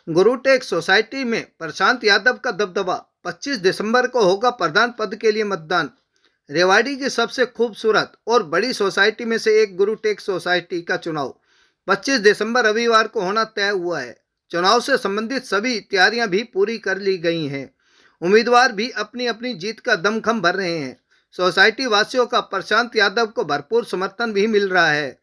गुरुटेक society में प्रशांत यादव का दबदबा। 25 दिसंबर को होगा प्रधान पद के लिए मतदान। रेवाड़ी की सबसे खूबसूरत और बड़ी सोसाइटी में से एक गुरुटेक सोसाइटी का चुनाव 25 दिसंबर रविवार को होना तय हुआ है। चुनाव से संबंधित सभी तैयारियां भी पूरी कर ली गई हैं। उम्मीदवार भी अपनी अपनी जीत का दमखम भर रहे हैं। सोसाइटी वासियों का प्रशांत यादव को भरपूर समर्थन भी मिल रहा है।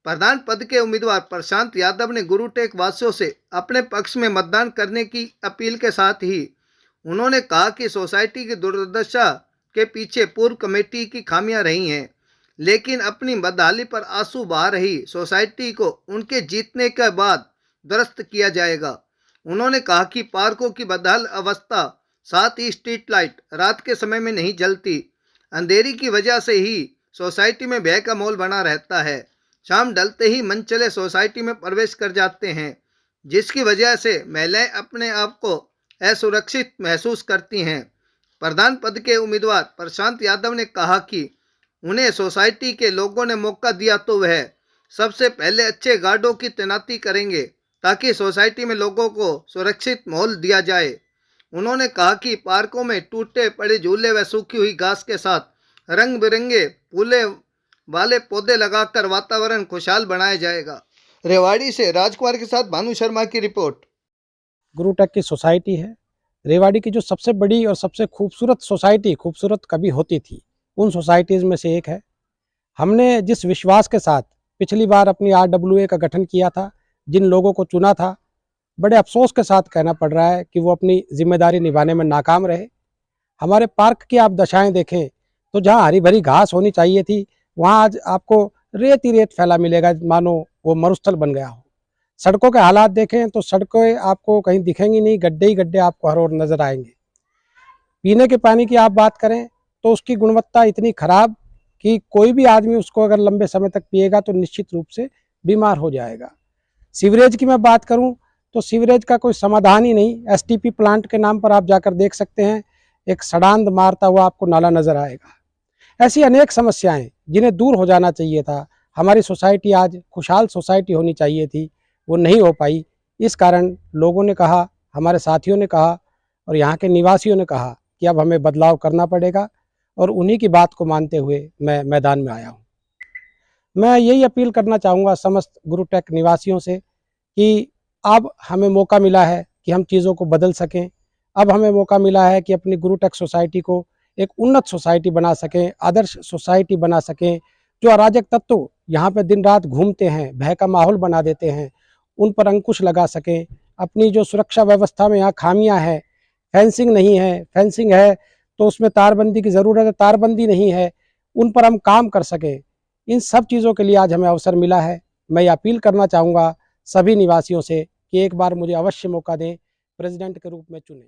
प्रधान पद के उम्मीदवार प्रशांत यादव ने गुरुटेक वासियों से अपने पक्ष में मतदान करने की अपील के साथ ही उन्होंने कहा कि सोसाइटी की दुर्दशा के पीछे पूर्व कमेटी की खामियां रही हैं, लेकिन अपनी बदहाली पर आंसू बहा रही सोसाइटी को उनके जीतने के बाद दुरुस्त किया जाएगा। उन्होंने कहा कि पार्कों की बदहाल अवस्था, साथ ही स्ट्रीट लाइट रात के समय में नहीं जलती, अंधेरी की वजह से ही सोसाइटी में भय का माहौल बना रहता है। शाम ढलते ही मनचले सोसाइटी में प्रवेश कर जाते हैं, जिसकी वजह से महिलाएं अपने आप को असुरक्षित महसूस करती हैं। प्रधान पद के उम्मीदवार प्रशांत यादव ने कहा कि उन्हें सोसाइटी के लोगों ने मौका दिया तो वह सबसे पहले अच्छे गार्डों की तैनाती करेंगे, ताकि सोसाइटी में लोगों को सुरक्षित माहौल दिया जाए। उन्होंने कहा कि पार्कों में टूटे पड़े झूले व सूखी हुई घास के साथ रंग बिरंगे फूले वाले पौधे लगाकर वातावरण खुशहाल बनाया जाएगा। रेवाड़ी से राजकुमार के साथ भानु शर्मा की रिपोर्ट। गुरुटेक की सोसाइटी है रेवाड़ी की, जो सबसे बड़ी और सबसे खूबसूरत सोसाइटी, खूबसूरत कभी होती थी, उन सोसाइटीज़ में से एक है। हमने जिस विश्वास के साथ पिछली बार अपनी RWA का गठन किया था, जिन लोगों को चुना था, बड़े अफसोस के साथ कहना पड़ रहा है कि वो अपनी जिम्मेदारी निभाने में नाकाम रहे। हमारे पार्क की आप दशाएं देखें तो जहाँ हरी भरी घास होनी चाहिए थी, वहाँ आज आपको रेत ही रेत फैला मिलेगा, मानो वो मरुस्थल बन गया हो। सड़कों के हालात देखें तो सड़कें आपको कहीं दिखेंगी नहीं, गड्ढे ही गड्ढे आपको हर ओर नजर आएंगे। पीने के पानी की आप बात करें तो उसकी गुणवत्ता इतनी खराब कि कोई भी आदमी उसको अगर लंबे समय तक पिएगा तो निश्चित रूप से बीमार हो जाएगा। सीवरेज की मैं बात करूं तो सीवरेज का कोई समाधान ही नहीं। STP प्लांट के नाम पर आप जाकर देख सकते हैं, एक सड़ांध मारता हुआ आपको नाला नजर आएगा। ऐसी अनेक समस्याएं जिन्हें दूर हो जाना चाहिए था। हमारी सोसाइटी आज खुशहाल सोसाइटी होनी चाहिए थी, वो नहीं हो पाई। इस कारण लोगों ने कहा, हमारे साथियों ने कहा और यहाँ के निवासियों ने कहा कि अब हमें बदलाव करना पड़ेगा, और उन्हीं की बात को मानते हुए मैं मैदान में आया हूँ। मैं यही अपील करना चाहूँगा समस्त गुरुटेक निवासियों से कि अब हमें मौका मिला है कि हम चीज़ों को बदल सकें। अब हमें मौका मिला है कि अपनी गुरुटेक सोसाइटी को एक उन्नत सोसाइटी बना सकें, आदर्श सोसाइटी बना सकें। जो अराजक तत्व यहाँ पे दिन रात घूमते हैं, भय का माहौल बना देते हैं, उन पर अंकुश लगा सकें। अपनी जो सुरक्षा व्यवस्था में यहाँ खामियां हैं, फेंसिंग नहीं है, फेंसिंग है तो उसमें तारबंदी की ज़रूरत है, तारबंदी नहीं है, उन पर हम काम कर सकें। इन सब चीज़ों के लिए आज हमें अवसर मिला है। मैं ये अपील करना चाहूँगा सभी निवासियों से कि एक बार मुझे अवश्य मौका दें, प्रेसिडेंट के रूप में चुनें।